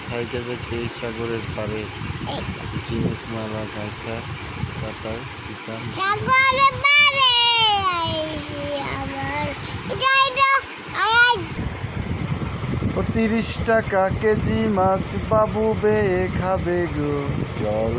খাইতে দেখতে সাগরের পারে ঝিনুক মারা গাইছা কাটার পিতাম 30 টাকা কেজি মাছ বাবু বেয়ে খাবে গো জল।